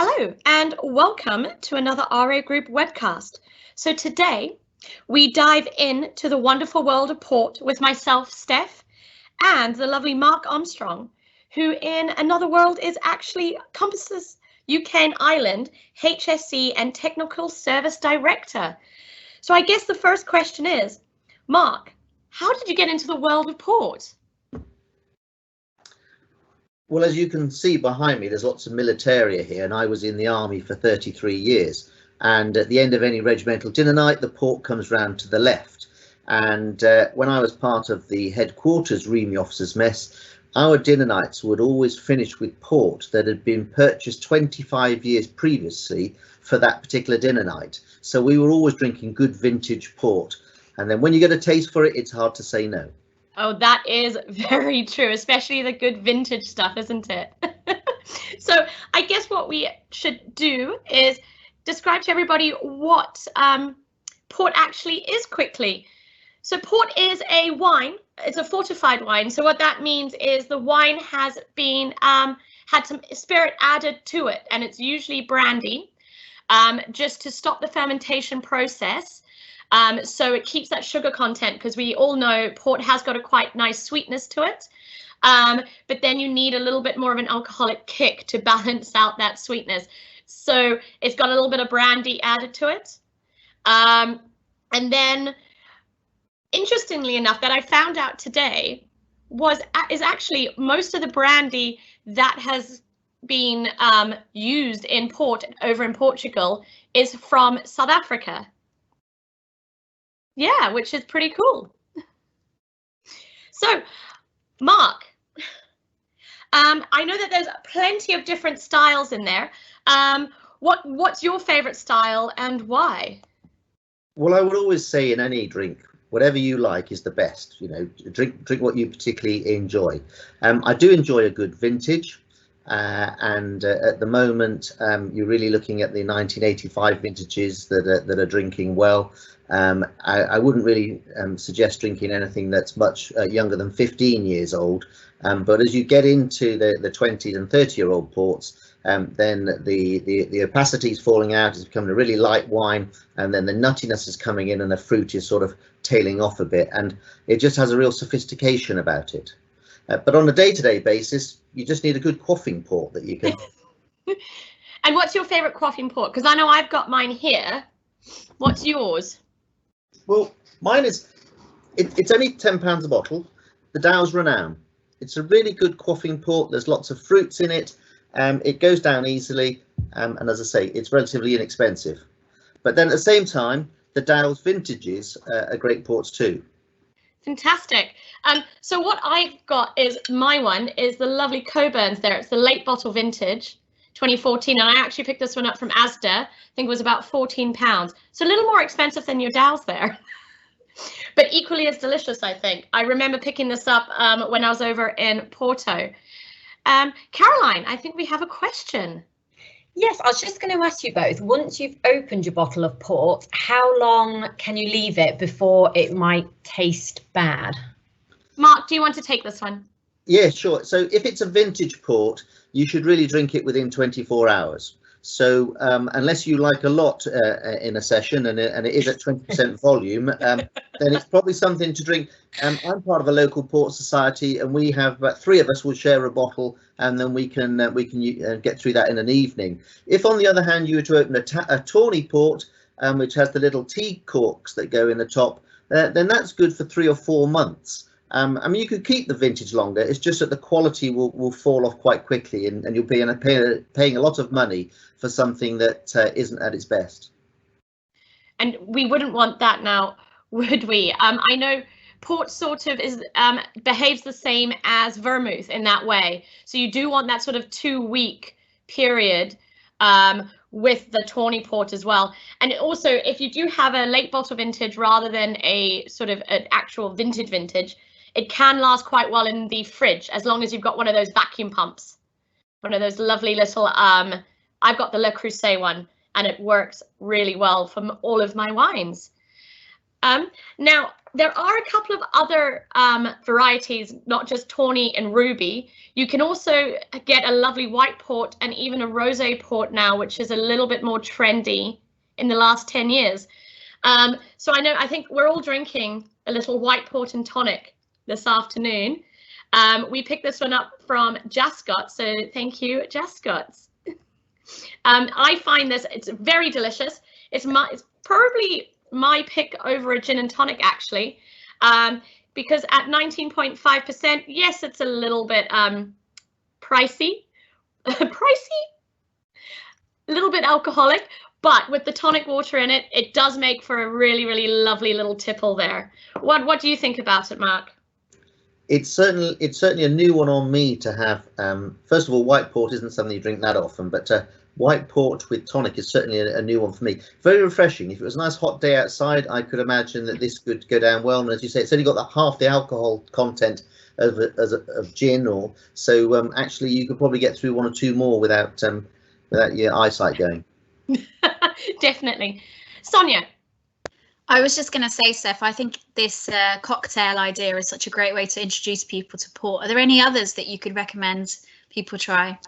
Hello and welcome to another RA Group webcast. So today we dive into the wonderful world of port with myself, Steph, and the lovely Mark Armstrong, who in another world is actually Compass's UK and Ireland HSC and Technical Service Director. So I guess the first question is, Mark, how did you get into the world of port? Well, as you can see behind me, there's lots of militaria here, and I was in the army for 33 years. And at the end of any regimental dinner night, the port comes round to the left. And when I was part of the headquarters Reamy Officers Mess, our dinner nights would always finish with port that had been purchased 25 years previously for that particular dinner night. So we were always drinking good vintage port. And then when you get a taste for it, it's hard to say no. Oh, that is very true, especially the good vintage stuff, isn't it? So I guess what we should do is describe to everybody what port actually is quickly. So port is a wine, it's a fortified wine. So what that means is the wine has been had some spirit added to it, and it's usually brandy, just to stop the fermentation process. So it keeps that sugar content, because we all know port has got a quite nice sweetness to it. But then you need a little bit more of an alcoholic kick to balance out that sweetness. So it's got a little bit of brandy added to it. And then, interestingly enough, that I found out today is actually most of the brandy that has been used in port over in Portugal is from South Africa. Yeah, which is pretty cool. So, Mark, I know that there's plenty of different styles in there. What's your favorite style and why? Well, I would always say in any drink, whatever you like is the best. You know, drink what you particularly enjoy. I do enjoy a good vintage. And at the moment, you're really looking at the 1985 vintages that are drinking well. I wouldn't really suggest drinking anything that's much younger than 15 years old. But as you get into the 20 and 30-year-old ports, then the opacity is falling out, it's becoming a really light wine, and then the nuttiness is coming in and the fruit is sort of tailing off a bit, and it just has a real sophistication about it. But on a day-to-day basis, you just need a good quaffing port that you can. And what's your favourite quaffing port? Because I know I've got mine here. What's yours? Well, mine is, it's only £10 a bottle, the Dow's Renown. It's a really good quaffing port. There's lots of fruits in it. It goes down easily. And as I say, it's relatively inexpensive. But then at the same time, the Dow's Vintages are great ports too. Fantastic. So what I've got is my one is the lovely Coburn's there. It's the late bottle vintage 2014, and I actually picked this one up from Asda. I think it was about £14. So a little more expensive than your Dow's there, but equally as delicious, I think. I remember picking this up when I was over in Porto. Caroline, I think we have a question. Yes, I was just going to ask you both, once you've opened your bottle of port, how long can you leave it before it might taste bad? Mark, do you want to take this one? Yeah, sure. So if it's a vintage port, you should really drink it within 24 hours. So unless you like a lot in a session and it is at 20% volume, then it's probably something to drink. I'm part of a local port society, and we have about 3 of us will share a bottle, and then we can get through that in an evening. If, on the other hand, you were to open a tawny port, which has the little tea corks that go in the top, then that's good for 3 or 4 months. I mean, you could keep the vintage longer. It's just that the quality will fall off quite quickly, and you'll be paying a lot of money for something that isn't at its best. And we wouldn't want that now, would we? I know port sort of behaves the same as vermouth in that way. So you do want that sort of 2-week period with the tawny port as well. And also, if you do have a late bottle vintage rather than a sort of an actual vintage, it can last quite well in the fridge, as long as you've got one of those vacuum pumps, one of those lovely little, I've got the Le Creuset one, and it works really well for all of my wines. Now, there are a couple of other varieties, not just tawny and ruby. You can also get a lovely white port and even a rosé port now, which is a little bit more trendy in the last 10 years. So I think we're all drinking a little white port and tonic this afternoon. We picked this one up from Jascott, so thank you, Jascott. I find this, it's very delicious. It's probably my pick over a gin and tonic, actually, because at 19.5%, yes, it's a little bit pricey, a little bit alcoholic, but with the tonic water in it, it does make for a really, really lovely little tipple there. What do you think about it, Mark? It's certainly a new one on me to have. First of all, white port isn't something you drink that often, but white port with tonic is certainly a new one for me. Very refreshing. If it was a nice hot day outside, I could imagine that this could go down well. And as you say, it's only got half the alcohol content of gin, or so. Actually, you could probably get through one or two more without your eyesight going. Definitely. Sonia. I was just going to say, Steph, I think this cocktail idea is such a great way to introduce people to port. Are there any others that you could recommend people try?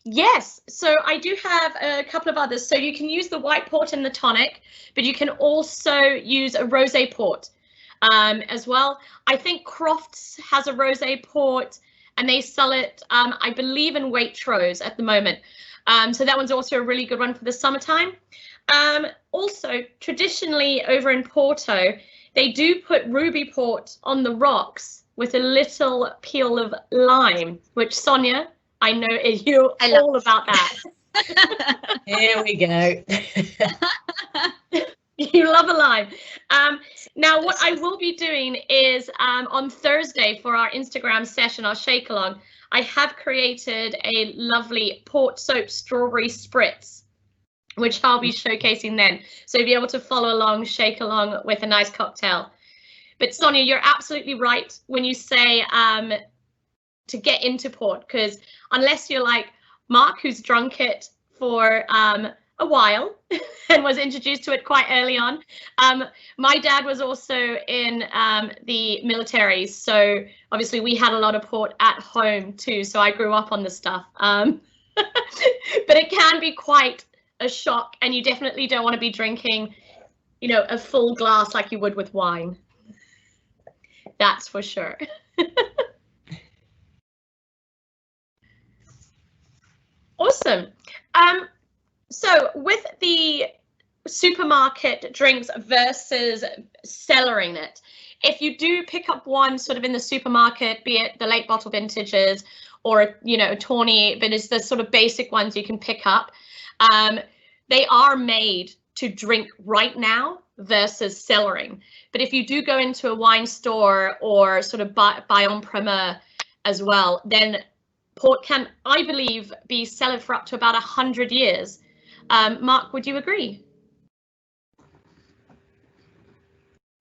Yes, so I do have a couple of others. So you can use the white port and the tonic, but you can also use a rosé port as well. I think Crofts has a rosé port and they sell it, I believe, in Waitrose at the moment. So that one's also a really good one for the summertime. Also, traditionally over in Porto, they do put ruby port on the rocks with a little peel of lime, which, Sonia, I know you're all about that. Here we go. You love a lime. Now, what I will be doing is on Thursday for our Instagram session, our shake along, I have created a lovely port soap strawberry spritz, which I'll be showcasing then. So you'll be able to follow along, shake along with a nice cocktail. But Sonia, you're absolutely right when you say to get into port, because unless you're like Mark, who's drunk it for a while and was introduced to it quite early on. My dad was also in the military, so obviously we had a lot of port at home too, so I grew up on the stuff. But it can be quite a shock, and you definitely don't want to be drinking, you know, a full glass like you would with wine. That's for sure. Awesome. So with the supermarket drinks versus cellaring it, if you do pick up one sort of in the supermarket, be it the late bottle vintages or, you know, a tawny, but it's the sort of basic ones you can pick up, they are made to drink right now versus cellaring. But if you do go into a wine store or sort of buy en primeur as well, then port can, I believe, be cellared for up to about 100 years. Mark, would you agree?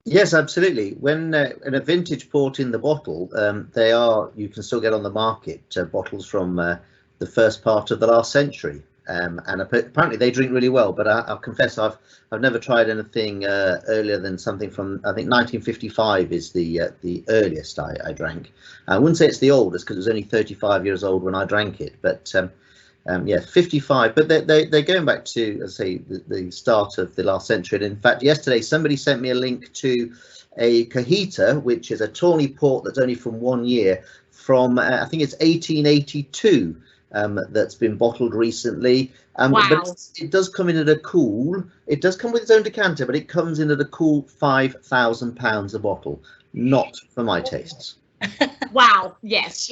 Yes, absolutely. When in a vintage port in the bottle, you can still get on the market bottles from the first part of the last century, and apparently they drink really well. But I'll confess, I've never tried anything earlier than something from, I think 1955 is the earliest I drank. I wouldn't say it's the oldest because it was only 35 years old when I drank it, but yeah, 55. But they're going back to, as I say, the start of the last century. And in fact, yesterday somebody sent me a link to a Cajita, which is a tawny port that's only from 1 year, from I think it's 1882. That's been bottled recently. Wow. But it does come in at a cool, it does come with its own decanter, but it comes in at a cool £5,000 a bottle. Not for my tastes. Wow, yes.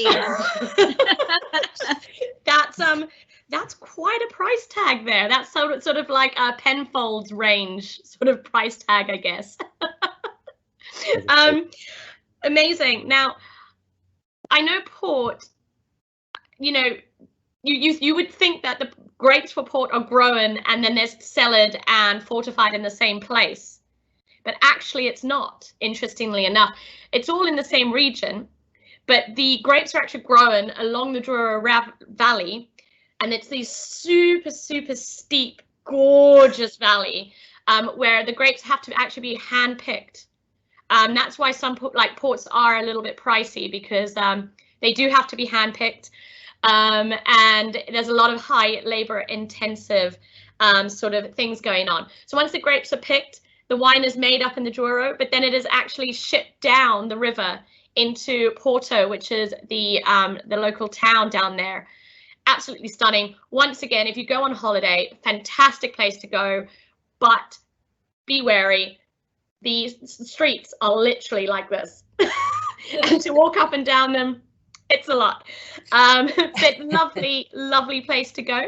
That's quite a price tag there. That's sort of like a Penfolds range sort of price tag, I guess. Amazing. Now, I know port, you know, you would think that the grapes for port are grown and then they're cellared and fortified in the same place, but actually it's not, interestingly enough. It's all in the same region, but the grapes are actually grown along the Douro Valley, and it's these super steep, gorgeous valley where the grapes have to actually be hand-picked That's why some ports are a little bit pricey, because they do have to be handpicked, and there's a lot of high labor intensive sort of things going on. So once the grapes are picked, the wine is made up in the Douro, but then it is actually shipped down the river into Porto, which is the local town down there. Absolutely stunning. Once again, if you go on holiday, fantastic place to go, but be wary. The streets are literally like this, and to walk up and down them, it's a lot. But lovely place to go.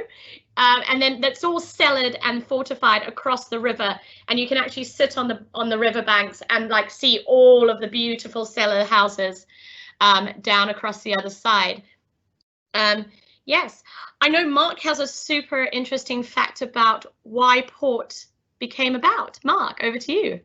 And then that's all cellared and fortified across the river, and you can actually sit on the river banks and like see all of the beautiful cellar houses down across the other side. Yes, I know Mark has a super interesting fact about why port became about. Mark, over to you.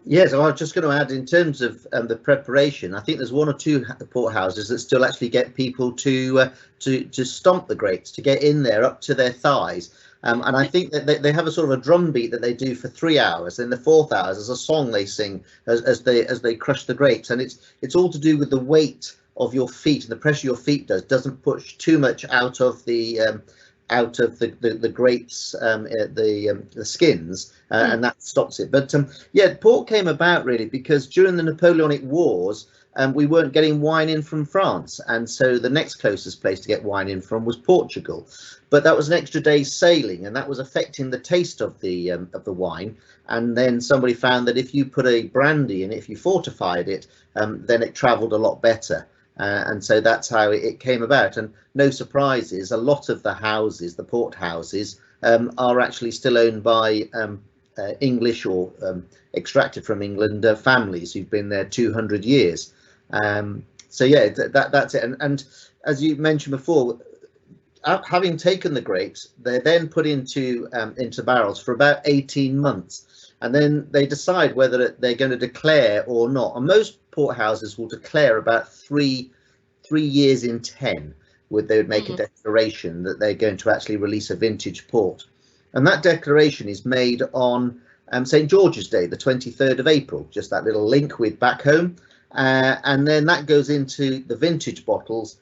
Yes, I was just going to add, in terms of the preparation, I think there's one or two port houses that still actually get people to stomp the grapes, to get in there up to their thighs. And I think that they have a sort of a drum beat that they do for 3 hours. Then the 4th hour, there's a song they sing as they crush the grapes, and it's all to do with the weight of your feet, and the pressure your feet doesn't push too much out of the grapes, the skins, and that stops it. But yeah, port came about really because during the Napoleonic Wars, we weren't getting wine in from France, and so the next closest place to get wine in from was Portugal. But that was an extra day's sailing, and that was affecting the taste of the wine. And then somebody found that if you put a brandy in it, if you fortified it, then it travelled a lot better. And so that's how it came about. And no surprises, a lot of the houses, the port houses, are actually still owned by English or extracted from England families who've been there 200 years. So yeah, that's it. And as you mentioned before, having taken the grapes, they're then put into barrels for about 18 months. And then they decide whether they're going to declare or not. And most port houses will declare about 3 years in 10. They would make a declaration that they're going to actually release a vintage port. And that declaration is made on St. George's Day, the 23rd of April, just that little link with back home. And then that goes into the vintage bottles,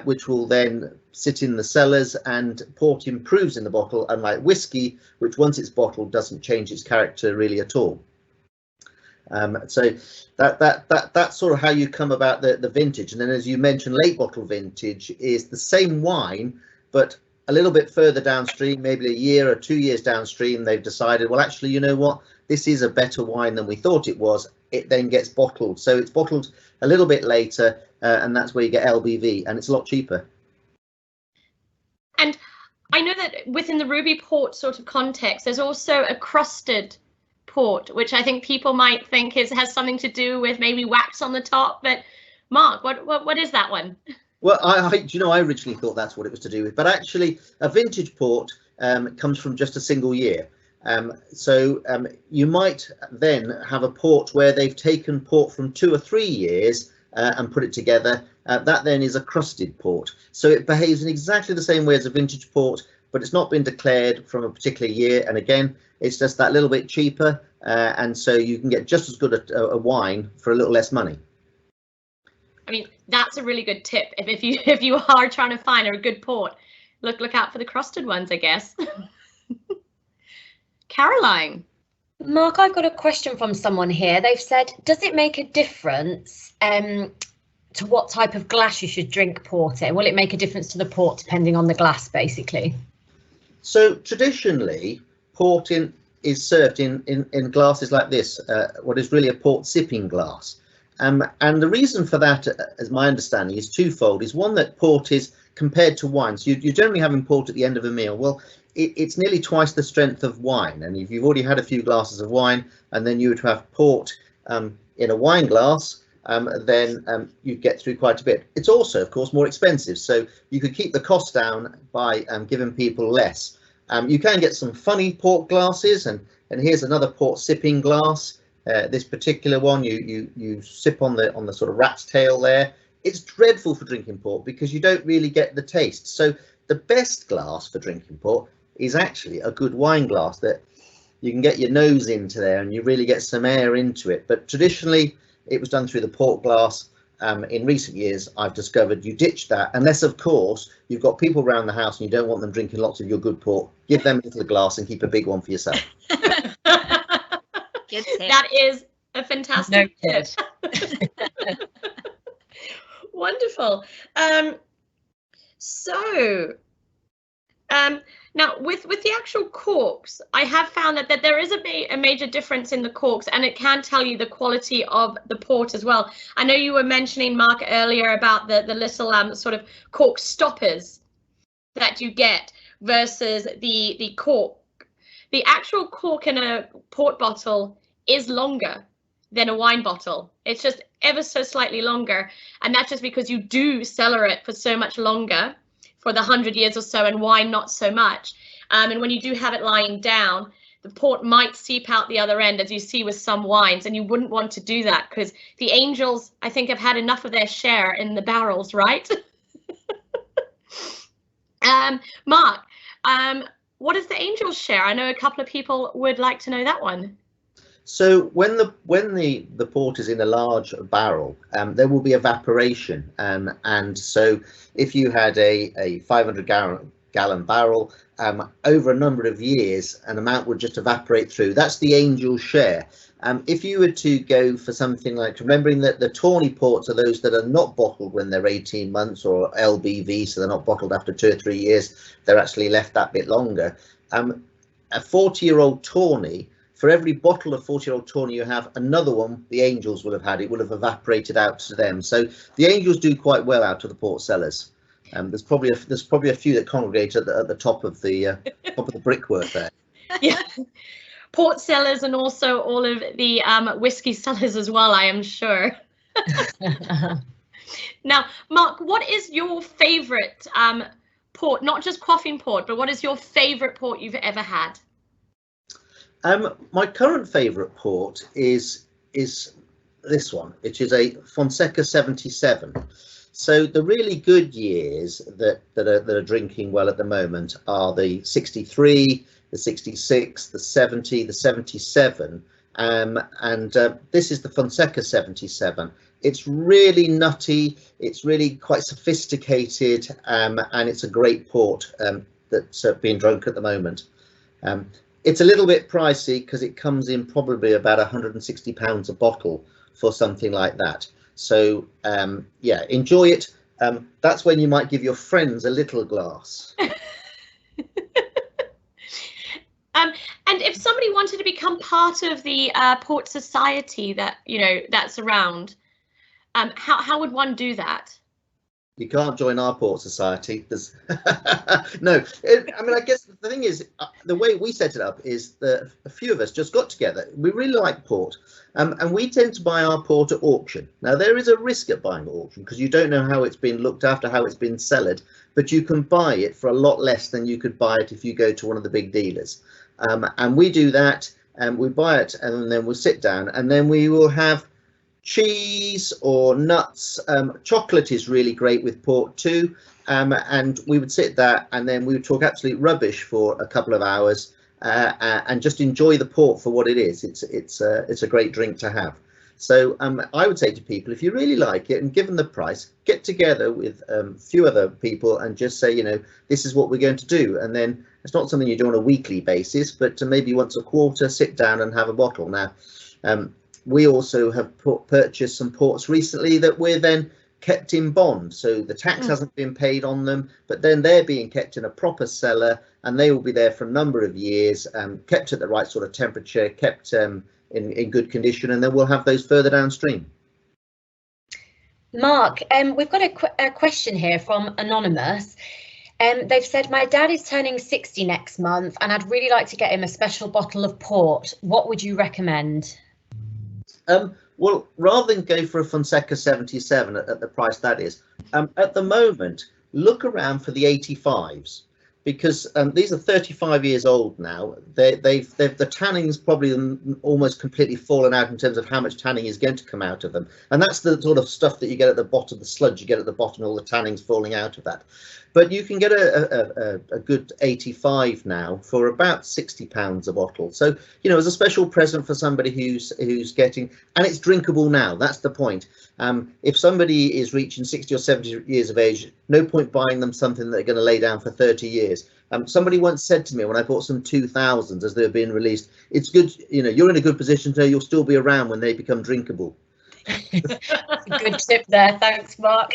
which will then sit in the cellars, and port improves in the bottle, unlike whiskey, which once it's bottled doesn't change its character really at all. So that's sort of how you come about the vintage. And then, as you mentioned, late bottle vintage is the same wine, but a little bit further downstream, maybe a year or 2 years downstream, they've decided, well, actually, you know what, this is a better wine than we thought it was. It then gets bottled. So it's bottled a little bit later, and that's where you get LBV, and it's a lot cheaper. And I know that within the Ruby Port sort of context, there's also a crusted port, which I think people might think has something to do with maybe wax on the top. But Mark, what is that one? Well, I originally thought that's what it was to do with, but actually a vintage port comes from just a single year. So you might then have a port where they've taken port from 2 or 3 years and put it together. That then is a crusted port. So it behaves in exactly the same way as a vintage port, but it's not been declared from a particular year. And again, it's just that little bit cheaper. And so you can get just as good a wine for a little less money. I mean, that's a really good tip. If you are trying to find a good port, look out for the crusted ones, I guess. Caroline. Mark, I've got a question from someone here. They've said, does it make a difference to what type of glass you should drink port in? Will it make a difference to the port depending on the glass, basically? So traditionally, port is served in glasses like this, what is really a port sipping glass. And the reason for that, as my understanding, is twofold. Is one, that port is compared to wine. So you're generally having port at the end of a meal. Well, it's nearly twice the strength of wine. And if you've already had a few glasses of wine and then you would have port in a wine glass, then you'd get through quite a bit. It's also, of course, more expensive. So you could keep the cost down by giving people less. You can get some funny port glasses, and here's another port sipping glass. This particular one, you sip on the sort of rat's tail there. It's dreadful for drinking port because you don't really get the taste. So the best glass for drinking port is actually a good wine glass that you can get your nose into there and you really get some air into it. But traditionally, it was done through the port glass. In recent years, I've discovered you ditch that, unless, of course, you've got people around the house and you don't want them drinking lots of your good port. Give them a little glass and keep a big one for yourself. That is a fantastic tip. Wonderful. Now, with the actual corks, I have found that there is a major difference in the corks, and it can tell you the quality of the port as well. I know you were mentioning, Mark, earlier about the little sort of cork stoppers that you get versus the cork. The actual cork in a port bottle is longer than a wine bottle. It's just ever so slightly longer, and that's just because you do cellar it for so much longer, for the 100 years or so, and wine not so much. And when you do have it lying down, the port might seep out the other end, as you see with some wines, and you wouldn't want to do that because the Angels, I think, have had enough of their share in the barrels, right? Mark, what is the Angels' share? I know a couple of people would like to know that one. So when the port is in a large barrel, there will be evaporation, and so if you had a 500 gallon barrel, over a number of years, an amount would just evaporate through. That's the Angel's share. If you were to go for something like, remembering that the tawny ports are those that are not bottled when they're 18 months or LBV, so they're not bottled after 2 or 3 years, they're actually left that bit longer. A 40-year-old tawny, for every bottle of 40-year-old tawny you have, another one the Angels will have had. It will have evaporated out to them. So the Angels do quite well out of the port cellars. There's probably a few that congregate at the top of the brickwork there. Yeah, port cellars and also all of the whiskey cellars as well, I am sure. Now, Mark, what is your favourite port? Not just quaffing port, but what is your favourite port you've ever had? My current favourite port is this one, which is a Fonseca 77. So the really good years that are drinking well at the moment are the 63, the 66, the 70, the 77, and this is the Fonseca 77. It's really nutty, it's really quite sophisticated, and it's a great port that's being drunk at the moment. It's a little bit pricey because it comes in probably about £160 a bottle for something like that. So yeah, enjoy it. That's when you might give your friends a little glass. And if somebody wanted to become part of the port society that's around, how would one do that? You can't join our port society. There's no. I mean, I guess the thing is, the way we set it up is that a few of us just got together. We really like port, and we tend to buy our port at auction. Now, there is a risk at buying at auction because you don't know how it's been looked after, how it's been cellared, but you can buy it for a lot less than you could buy it if you go to one of the big dealers. And we do that, and we buy it, and then we'll sit down, and then we will have cheese or nuts. Chocolate is really great with port too, and we would sit there and then we would talk absolute rubbish for a couple of hours and just enjoy the port for what it is. It's a great drink to have. So I would say to people, if you really like it and given the price, get together with a few other people and just say, this is what we're going to do. And then it's not something you do on a weekly basis, but maybe once a quarter, sit down and have a bottle. Now, we also have purchased some ports recently that we're then kept in bond. So the tax hasn't been paid on them, but then they're being kept in a proper cellar and they will be there for a number of years, kept at the right sort of temperature, kept in good condition, and then we'll have those further downstream. Mark, we've got a question here from Anonymous. They've said, my dad is turning 60 next month and I'd really like to get him a special bottle of port. What would you recommend? Well, rather than go for a Fonseca 77 at the price that is, at the moment, look around for the 85s, because these are 35 years old now. The tanning's probably almost completely fallen out in terms of how much tanning is going to come out of them, and that's the sort of stuff that you get at the bottom, the sludge you get at the bottom, all the tanning's falling out of that. But you can get a good 85 now for about £60 a bottle. So, you know, as a special present for somebody who's getting, and it's drinkable now. That's the point. If somebody is reaching 60 or 70 years of age, no point buying them something that they're going to lay down for 30 years. Somebody once said to me when I bought some 2000s as they were being released, it's good, you know, you're in a good position so you'll still be around when they become drinkable. That's a good tip there. Thanks, Mark.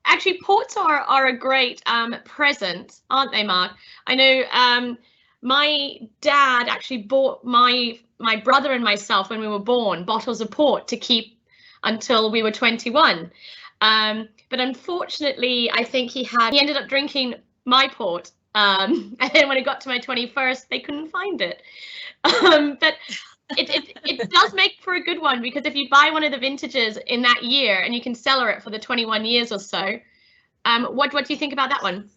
Actually, ports are a great present, aren't they, Mark? I know my dad actually bought my brother and myself when we were born bottles of port to keep until we were 21. But unfortunately, I think he ended up drinking my port. And then when it got to my 21st, they couldn't find it. But it does make for a good one, because if you buy one of the vintages in that year and you can cellar it for the 21 years or so, what do you think about that one?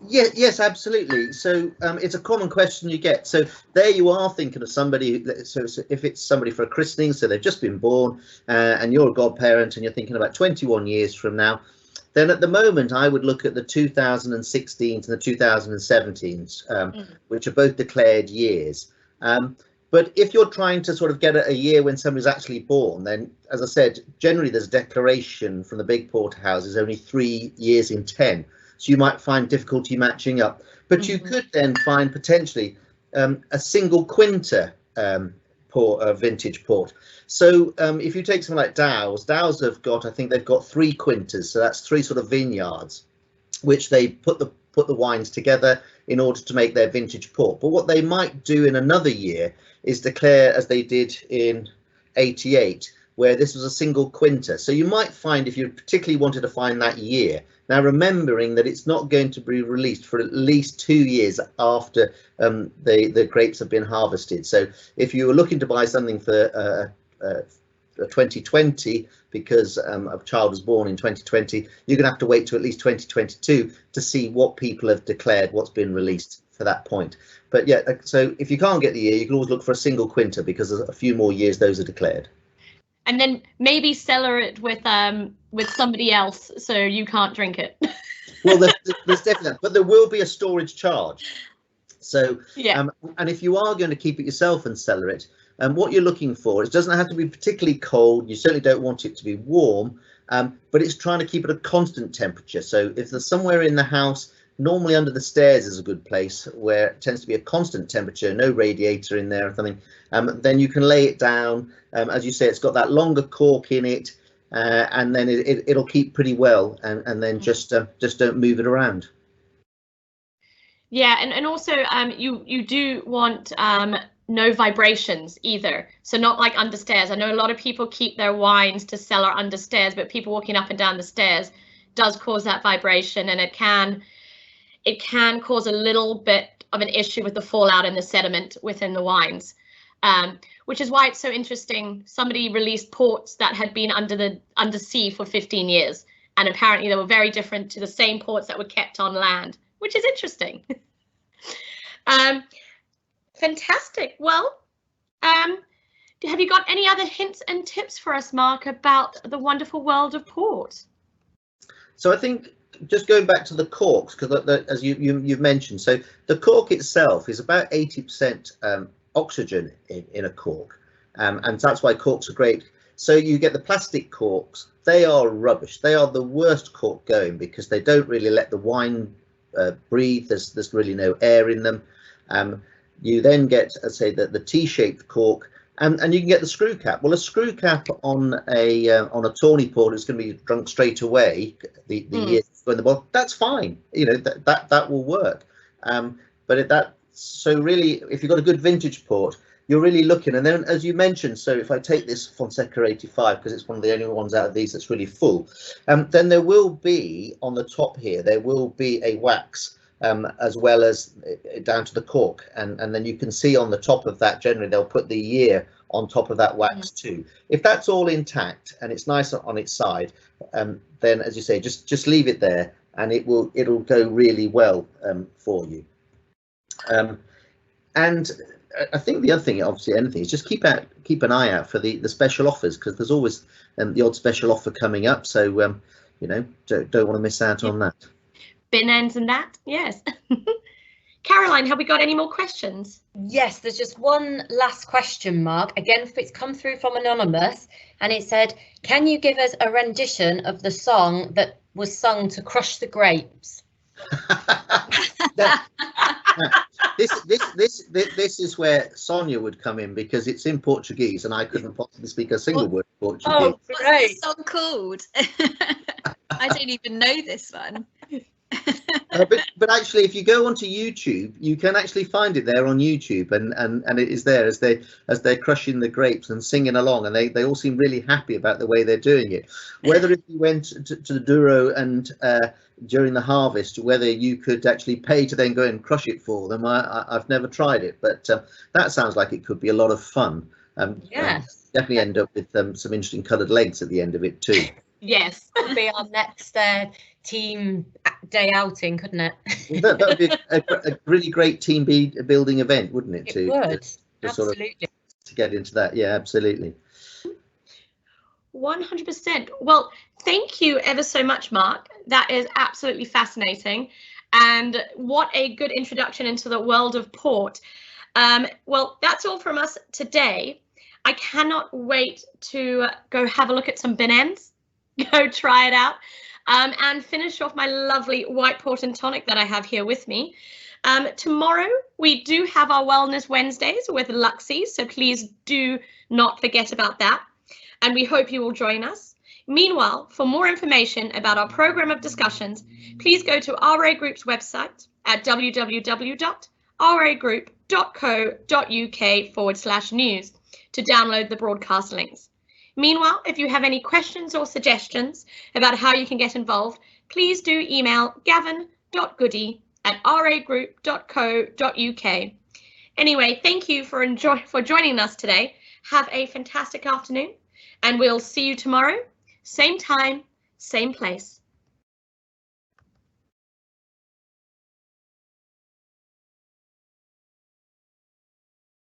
Yeah, yes, absolutely. So it's a common question you get. So there you are thinking of somebody. So if it's somebody for a christening, so they've just been born, and you're a godparent, and you're thinking about 21 years from now, then at the moment I would look at the 2016s and the 2017s, which are both declared years. But if you're trying to sort of get a year when somebody's actually born, then, as I said, generally there's a declaration from the big porterhouses only 3 years in 10. So you might find difficulty matching up. But you could then find potentially a single quinter vintage port. So if you take something like Dow's have got, I think they've got 3 quinters. So that's 3 sort of vineyards, which they put the wines together in order to make their vintage port. But what they might do in another year is declare, as they did in 88, where this was a single quinter. So you might find, if you particularly wanted to find that year, now remembering that it's not going to be released for at least 2 years after the grapes have been harvested. So if you were looking to buy something for 2020 because a child was born in 2020, you're going to have to wait to at least 2022 to see what people have declared, what's been released for that point. But yeah, so if you can't get the year, you can always look for a single quinter, because there's a few more years those are declared. And then maybe cellar it with somebody else so you can't drink it. Well, there's definitely, but there will be a storage charge. So yeah, and if you are going to keep it yourself and cellar it, what you're looking for, it doesn't have to be particularly cold. You certainly don't want it to be warm, but it's trying to keep it a constant temperature. So if there's somewhere in the house, normally under the stairs is a good place where it tends to be a constant temperature, no radiator in there or something. Then you can lay it down. As you say, it's got that longer cork in it, and then it'll keep pretty well. And then just don't move it around. Yeah, and also you do want no vibrations either. So not like understairs. I know a lot of people keep their wines to cellar understairs, but people walking up and down the stairs does cause that vibration, and it can cause a little bit of an issue with the fallout and the sediment within the wines, which is why it's so interesting. Somebody released ports that had been undersea for 15 years, and apparently they were very different to the same ports that were kept on land, which is interesting. Fantastic. Well, have you got any other hints and tips for us, Mark, about the wonderful world of port? So I think, just going back to the corks, because as you've mentioned, so the cork itself is about 80% oxygen in a cork, and that's why corks are great. So you get the plastic corks, they are rubbish. They are the worst cork going, because they don't really let the wine breathe. There's really no air in them. You then get, let's say, the T-shaped cork, and you can get the screw cap. Well, a screw cap on a tawny port is going to be drunk straight away. The years in the bottle, that's fine. You know, that will work. So really, if you've got a good vintage port, you're really looking. And then, as you mentioned, so if I take this Fonseca 85, because it's one of the only ones out of these that's really full, then there will be on the top here, there will be a wax as well as down to the cork, and then you can see on the top of that, generally they'll put the year on top of that wax too. If that's all intact and it's nice on its side, then as you say, just leave it there, and it'll go really well for you. And I think the other thing, obviously, anything is just keep an eye out for the special offers, because there's always the odd special offer coming up. So you know, don't want to miss out on that. Bin ends and that, yes. Caroline, have we got any more questions? Yes, there's just one last question, Mark. Again, it's come through from Anonymous, and it said, can you give us a rendition of the song that was sung to Crush the Grapes? This is where Sonia would come in, because it's in Portuguese and I couldn't possibly speak a single word of Portuguese. Oh, what's the song called? I don't even know this one. But actually, if you go onto YouTube, you can actually find it there on YouTube, and it is there as they're crushing the grapes and singing along, and they all seem really happy about the way they're doing it. Whether if you went to the Douro and during the harvest, whether you could actually pay to then go and crush it for them, I've never tried it, but that sounds like it could be a lot of fun. Yes, definitely end up with some interesting coloured legs at the end of it too. Yes, could be our next team day outing, couldn't it? That would be a really great team building event, wouldn't it? It would, to absolutely. Sort of, to get into that, yeah, absolutely. 100%. Well, thank you ever so much, Mark. That is absolutely fascinating, and what a good introduction into the world of port. Well, that's all from us today. I cannot wait to go have a look at some bin ends, go try it out, and finish off my lovely white port and tonic that I have here with me. Tomorrow we do have our Wellness Wednesdays with Luxie, so please do not forget about that, and we hope you will join us. Meanwhile, for more information about our program of discussions, please go to RA Group's website at www.ragroup.co.uk/news to download the broadcast links. Meanwhile, if you have any questions or suggestions about how you can get involved, please do email gavin.goody@ragroup.co.uk. Anyway, thank you for joining us today. Have a fantastic afternoon, and we'll see you tomorrow, same time, same place.